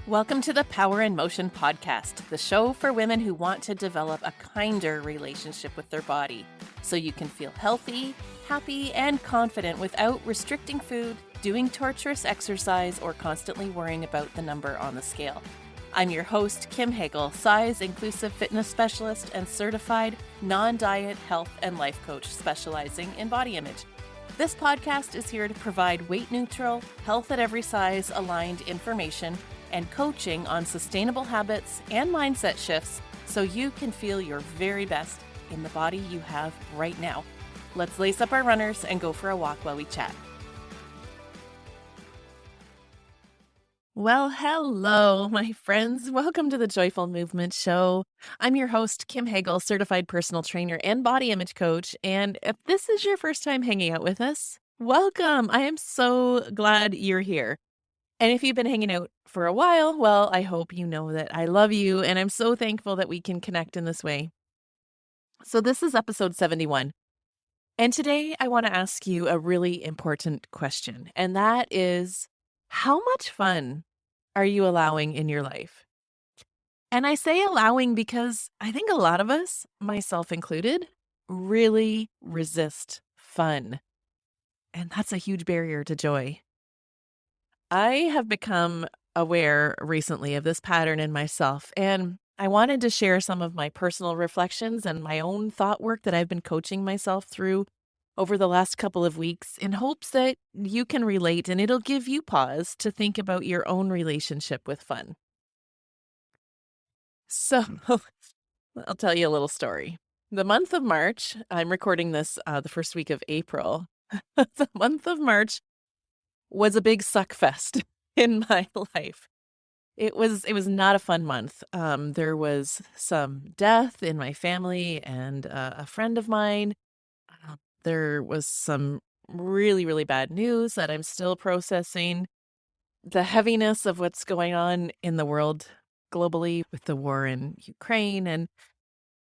Welcome to the Power in Motion podcast, the show for women who want to develop a kinder relationship with their body so you can feel healthy, happy, and confident without restricting food, doing torturous exercise, or constantly worrying about the number on the scale. I'm your host, Kim Hagel, size-inclusive fitness specialist and certified non-diet health and life coach specializing in body image. This podcast is here to provide weight-neutral, health at every size aligned information and coaching on sustainable habits and mindset shifts so you can feel your very best in the body you have right now. Let's lace up our runners and go for a walk while we chat. Well, hello, my friends. Welcome to the Joyful Movement Show. I'm your host, Kim Hagel, certified personal trainer and body image coach. And if this is your first time hanging out with us, welcome. I am so glad you're here. And if you've been hanging out for a while, well, I hope you know that I love you, and I'm so thankful that we can connect in this way. So this is episode 71. And today I want to ask you a really important question, and that is, how much fun are you allowing in your life? And I say allowing because I think a lot of us, myself included, really resist fun. And that's a huge barrier to joy. I have become aware recently of this pattern in myself, and I wanted to share some of my personal reflections and my own thought work that I've been coaching myself through over the last couple of weeks in hopes that you can relate and it'll give you pause to think about your own relationship with fun. So I'll tell you a little story. The month of March, I'm recording this the first week of April. The month of March was a big suck fest in my life. It was not a fun month. There was some death in my family and a friend of mine. There was some really, really bad news that I'm still processing. The heaviness of what's going on in the world globally with the war in Ukraine. And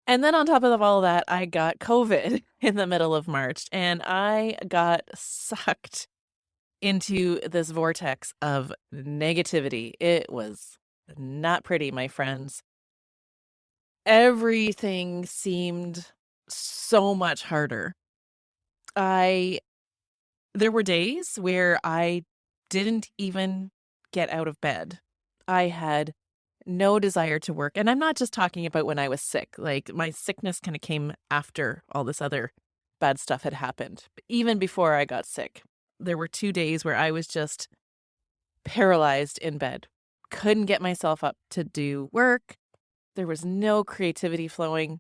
then on top of all that, I got COVID in the middle of March, and I got sucked into this vortex of negativity. It was not pretty, my friends. Everything seemed so much harder. There were days where I didn't even get out of bed. I had no desire to work. And I'm not just talking about when I was sick. Like, my sickness kind of came after all this other bad stuff had happened. But even before I got sick, there were 2 days where I was just paralyzed in bed. Couldn't get myself up to do work. There was no creativity flowing.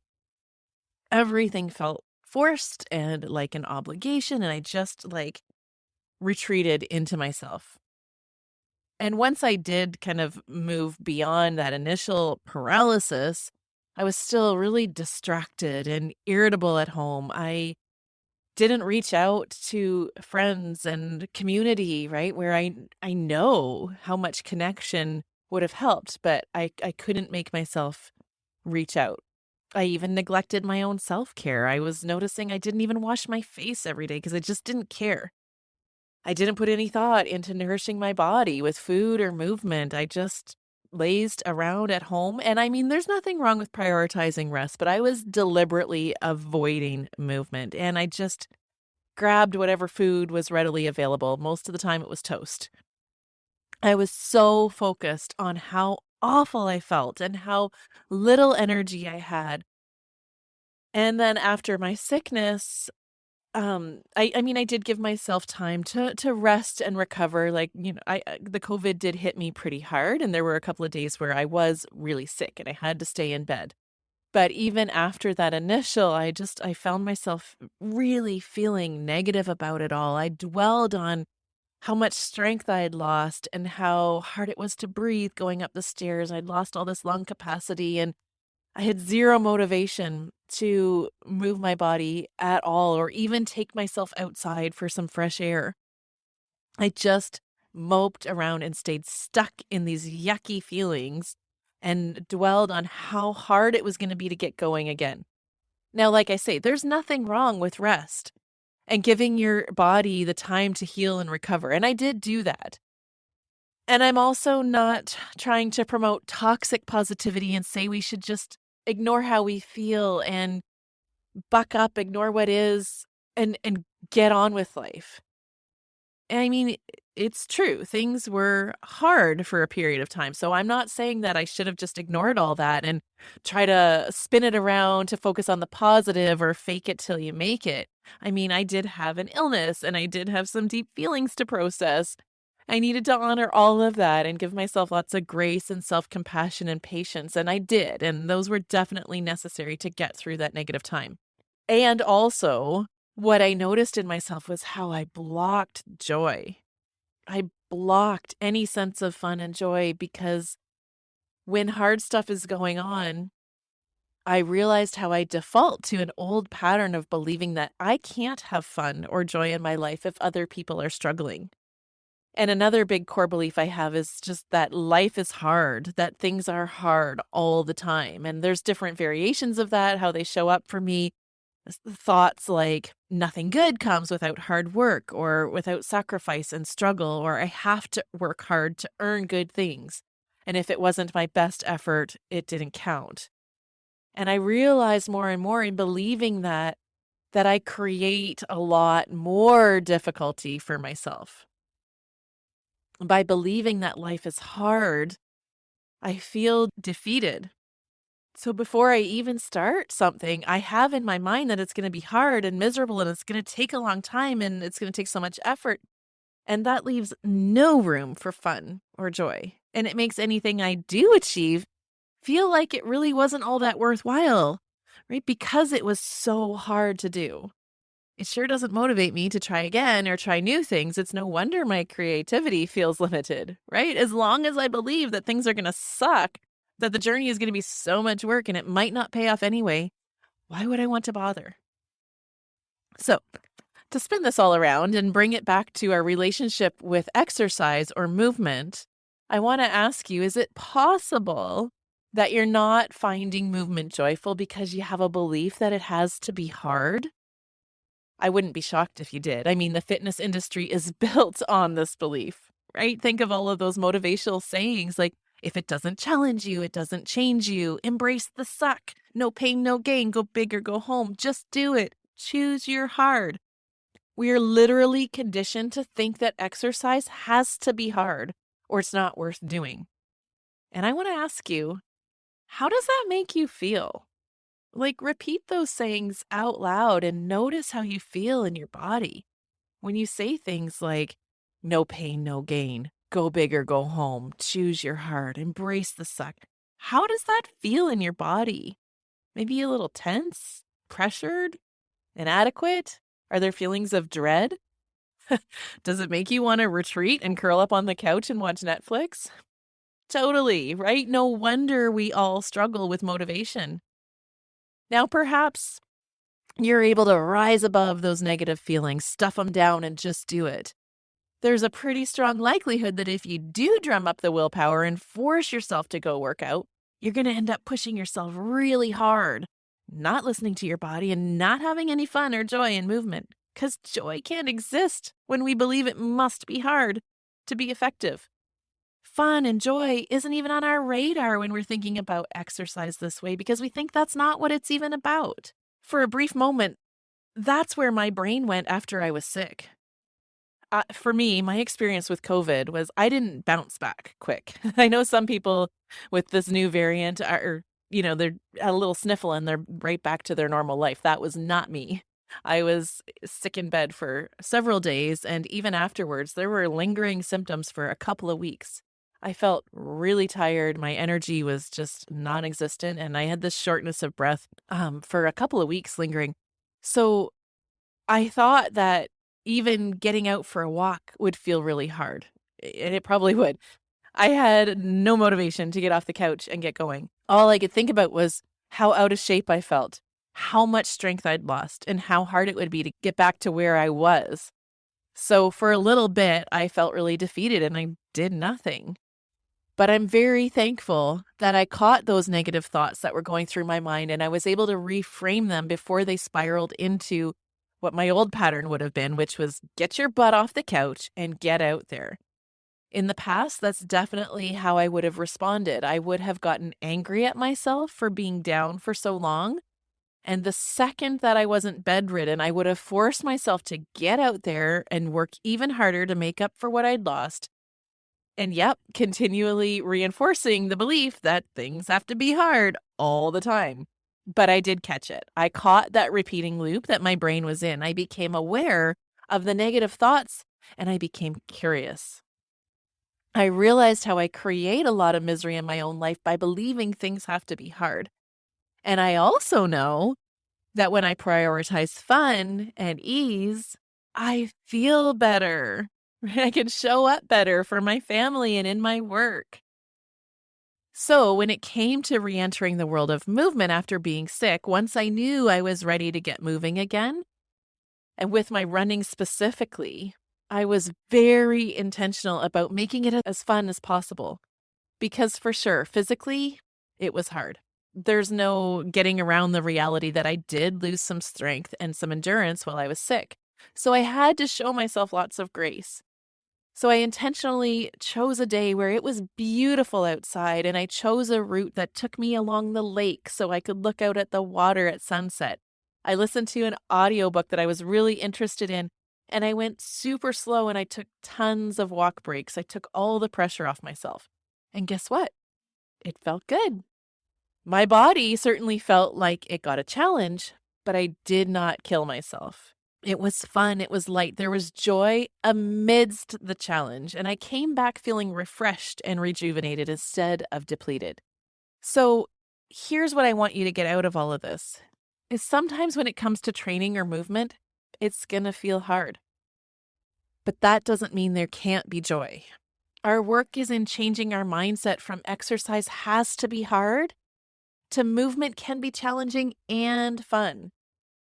Everything felt forced and like an obligation, and I just retreated into myself. And once I did kind of move beyond that initial paralysis, I was still really distracted and irritable at home. I didn't reach out to friends and community, right? Where I know how much connection would have helped, but I couldn't make myself reach out. I even neglected my own self-care. I was noticing I didn't even wash my face every day because I just didn't care. I didn't put any thought into nourishing my body with food or movement. I just lazed around at home. And I mean, there's nothing wrong with prioritizing rest, but I was deliberately avoiding movement. And I just grabbed whatever food was readily available. Most of the time it was toast. I was so focused on how awful I felt and how little energy I had. And then after my sickness, I did give myself time to rest and recover. The COVID did hit me pretty hard, and there were a couple of days where I was really sick and I had to stay in bed. But even after that initial, I found myself really feeling negative about it all. I dwelled on how much strength I had lost and how hard it was to breathe going up the stairs. I'd lost all this lung capacity, and I had zero motivation to move my body at all or even take myself outside for some fresh air. I just moped around and stayed stuck in these yucky feelings and dwelled on how hard it was going to be to get going again. Now, like I say, there's nothing wrong with rest and giving your body the time to heal and recover. And I did do that. And I'm also not trying to promote toxic positivity and say we should just ignore how we feel and buck up, ignore what is, and get on with life. I mean, it's true. Things were hard for a period of time. So I'm not saying that I should have just ignored all that and try to spin it around to focus on the positive or fake it till you make it. I mean, I did have an illness and I did have some deep feelings to process. I needed to honor all of that and give myself lots of grace and self compassion and patience. And I did. And those were definitely necessary to get through that negative time. And also, what I noticed in myself was how I blocked joy. I blocked any sense of fun and joy because when hard stuff is going on, I realized how I default to an old pattern of believing that I can't have fun or joy in my life if other people are struggling. And another big core belief I have is just that life is hard, that things are hard all the time. And there's different variations of that, how they show up for me. Thoughts like nothing good comes without hard work or without sacrifice and struggle, or I have to work hard to earn good things. And if it wasn't my best effort, it didn't count. And I realized more and more in believing that I create a lot more difficulty for myself. By believing that life is hard, I feel defeated. So before I even start something, I have in my mind that it's going to be hard and miserable and it's going to take a long time and it's going to take so much effort. And that leaves no room for fun or joy. And it makes anything I do achieve feel like it really wasn't all that worthwhile, right? Because it was so hard to do. It sure doesn't motivate me to try again or try new things. It's no wonder my creativity feels limited, right? As long as I believe that things are going to suck, that the journey is going to be so much work and it might not pay off anyway, why would I want to bother? So, to spin this all around and bring it back to our relationship with exercise or movement, I want to ask you, is it possible that you're not finding movement joyful because you have a belief that it has to be hard? I wouldn't be shocked if you did. I mean, the fitness industry is built on this belief, right? Think of all of those motivational sayings like, if it doesn't challenge you, it doesn't change you. Embrace the suck. No pain, no gain. Go big or go home. Just do it. Choose your hard. We are literally conditioned to think that exercise has to be hard or it's not worth doing. And I want to ask you, how does that make you feel? Like, repeat those sayings out loud and notice how you feel in your body. When you say things like, no pain, no gain, go big or go home, choose your heart, embrace the suck, how does that feel in your body? Maybe a little tense, pressured, inadequate? Are there feelings of dread? Does it make you want to retreat and curl up on the couch and watch Netflix? Totally, right? No wonder we all struggle with motivation. Now, perhaps you're able to rise above those negative feelings, stuff them down, and just do it. There's a pretty strong likelihood that if you do drum up the willpower and force yourself to go work out, you're going to end up pushing yourself really hard, not listening to your body and not having any fun or joy in movement. Because joy can't exist when we believe it must be hard to be effective. Fun and joy isn't even on our radar when we're thinking about exercise this way because we think that's not what it's even about. For a brief moment, that's where my brain went after I was sick. For me, my experience with COVID was I didn't bounce back quick. I know some people with this new variant are, they're a little sniffle and they're right back to their normal life. That was not me. I was sick in bed for several days, and even afterwards, there were lingering symptoms for a couple of weeks. I felt really tired. My energy was just non-existent, and I had this shortness of breath for a couple of weeks lingering. So I thought that even getting out for a walk would feel really hard, and it probably would. I had no motivation to get off the couch and get going. All I could think about was how out of shape I felt, how much strength I'd lost, and how hard it would be to get back to where I was. So for a little bit, I felt really defeated and I did nothing. But I'm very thankful that I caught those negative thoughts that were going through my mind and I was able to reframe them before they spiraled into what my old pattern would have been, which was get your butt off the couch and get out there. In the past, that's definitely how I would have responded. I would have gotten angry at myself for being down for so long. And the second that I wasn't bedridden, I would have forced myself to get out there and work even harder to make up for what I'd lost. And yep, continually reinforcing the belief that things have to be hard all the time. But I did catch it. I caught that repeating loop that my brain was in. I became aware of the negative thoughts and I became curious. I realized how I create a lot of misery in my own life by believing things have to be hard. And I also know that when I prioritize fun and ease, I feel better. I can show up better for my family and in my work. So when it came to re-entering the world of movement after being sick, once I knew I was ready to get moving again, and with my running specifically, I was very intentional about making it as fun as possible. Because for sure, physically, it was hard. There's no getting around the reality that I did lose some strength and some endurance while I was sick. So I had to show myself lots of grace. So I intentionally chose a day where it was beautiful outside, and I chose a route that took me along the lake so I could look out at the water at sunset. I listened to an audiobook that I was really interested in, and I went super slow and I took tons of walk breaks. I took all the pressure off myself. And guess what? It felt good. My body certainly felt like it got a challenge, but I did not kill myself. It was fun. It was light. There was joy amidst the challenge. And I came back feeling refreshed and rejuvenated instead of depleted. So here's what I want you to get out of all of this is sometimes when it comes to training or movement, it's going to feel hard. But that doesn't mean there can't be joy. Our work is in changing our mindset from exercise has to be hard to movement can be challenging and fun.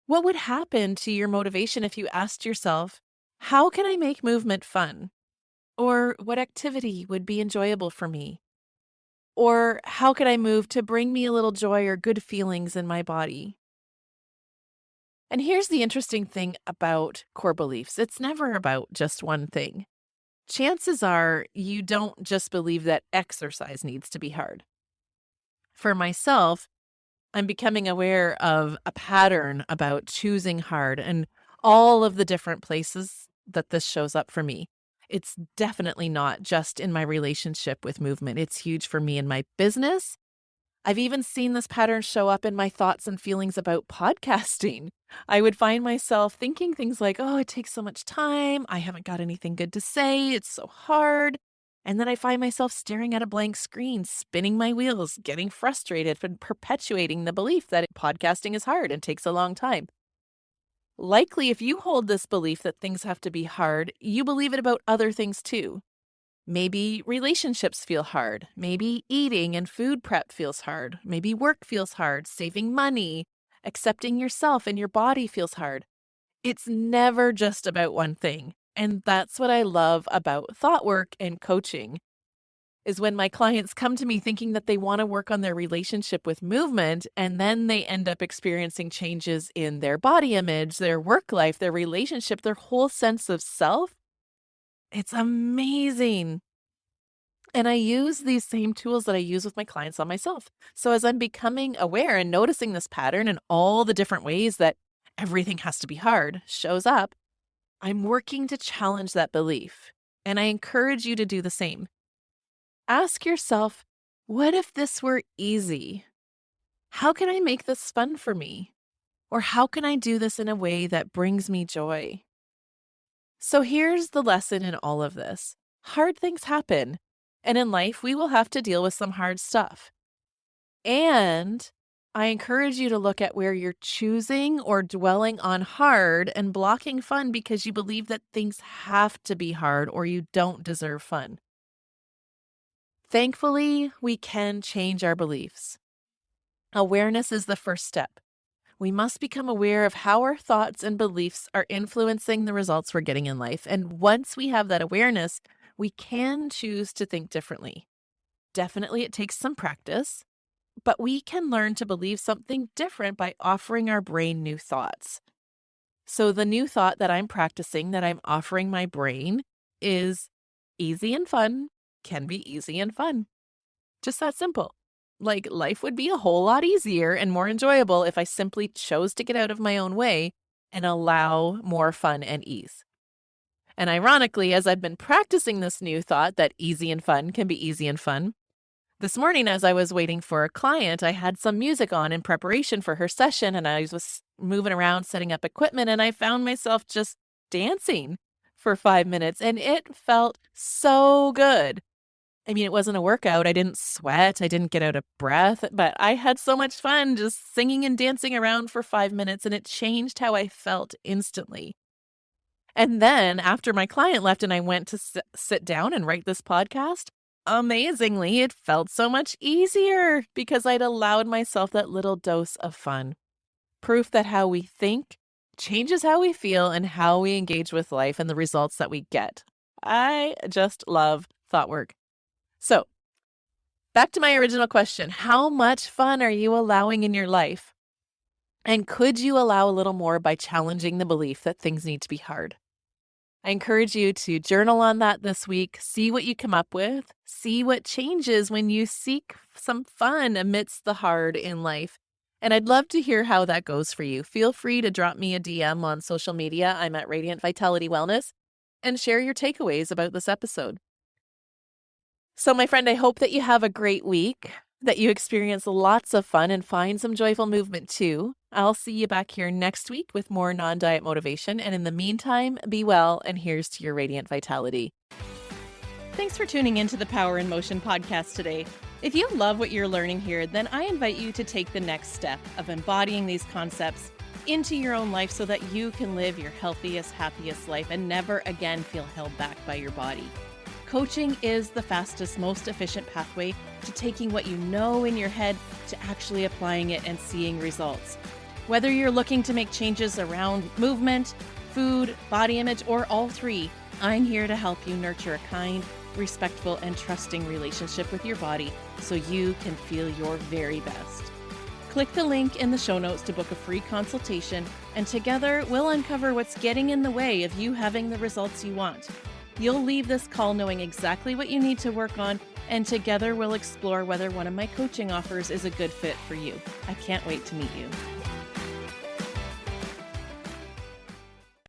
What would happen to your motivation if you asked yourself, how can I make movement fun? Or what activity would be enjoyable for me? Or how could I move to bring me a little joy or good feelings in my body? And here's the interesting thing about core beliefs. It's never about just one thing. Chances are you don't just believe that exercise needs to be hard. For myself, I'm becoming aware of a pattern about choosing hard and all of the different places that this shows up for me. It's definitely not just in my relationship with movement. It's huge for me in my business. I've even seen this pattern show up in my thoughts and feelings about podcasting. I would find myself thinking things like, oh, it takes so much time. I haven't got anything good to say. It's so hard. And then I find myself staring at a blank screen, spinning my wheels, getting frustrated and perpetuating the belief that podcasting is hard and takes a long time. Likely, if you hold this belief that things have to be hard, you believe it about other things too. Maybe relationships feel hard. Maybe eating and food prep feels hard. Maybe work feels hard. Saving money, accepting yourself and your body feels hard. It's never just about one thing. And that's what I love about thought work and coaching is when my clients come to me thinking that they want to work on their relationship with movement, and then they end up experiencing changes in their body image, their work life, their relationship, their whole sense of self. It's amazing. And I use these same tools that I use with my clients on myself. So as I'm becoming aware and noticing this pattern and all the different ways that everything has to be hard shows up, I'm working to challenge that belief. And I encourage you to do the same. Ask yourself, what if this were easy? How can I make this fun for me? Or how can I do this in a way that brings me joy? So here's the lesson in all of this. Hard things happen. And in life, we will have to deal with some hard stuff. And I encourage you to look at where you're choosing or dwelling on hard and blocking fun because you believe that things have to be hard or you don't deserve fun. Thankfully, we can change our beliefs. Awareness is the first step. We must become aware of how our thoughts and beliefs are influencing the results we're getting in life. And once we have that awareness, we can choose to think differently. Definitely, it takes some practice, but we can learn to believe something different by offering our brain new thoughts. So the new thought that I'm practicing, that I'm offering my brain, is Easy and fun can be easy and fun. Just that simple. Like, life would be a whole lot easier and more enjoyable if I simply chose to get out of my own way and allow more fun and ease. And ironically, as I've been practicing this new thought that easy and fun can be easy and fun, this morning as I was waiting for a client, I had some music on in preparation for her session, and I was moving around setting up equipment, and I found myself just dancing for 5 minutes, and it felt so good. I mean, it wasn't a workout. I didn't sweat. I didn't get out of breath, but I had so much fun just singing and dancing around for 5 minutes, and it changed how I felt instantly. And then after my client left and I went to sit down and write this podcast, amazingly, it felt so much easier because I'd allowed myself that little dose of fun. Proof that how we think changes how we feel and how we engage with life and the results that we get. I just love thought work. So, back to my original question. How much fun are you allowing in your life? And could you allow a little more by challenging the belief that things need to be hard? I encourage you to journal on that this week, see what you come up with, see what changes when you seek some fun amidst the hard in life. And I'd love to hear how that goes for you. Feel free to drop me a DM on social media. I'm at Radiant Vitality Wellness, and share your takeaways about this episode. So, my friend, I hope that you have a great week, that you experience lots of fun and find some joyful movement too. I'll see you back here next week with more non-diet motivation. And in the meantime, be well, and here's to your radiant vitality. Thanks for tuning into the Power in Motion podcast today. If you love what you're learning here, then I invite you to take the next step of embodying these concepts into your own life so that you can live your healthiest, happiest life and never again feel held back by your body. Coaching is the fastest, most efficient pathway to taking what you know in your head to actually applying it and seeing results. Whether you're looking to make changes around movement, food, body image, or all three, I'm here to help you nurture a kind, respectful, and trusting relationship with your body so you can feel your very best. Click the link in the show notes to book a free consultation, and together we'll uncover what's getting in the way of you having the results you want. You'll leave this call knowing exactly what you need to work on, and together we'll explore whether one of my coaching offers is a good fit for you. I can't wait to meet you.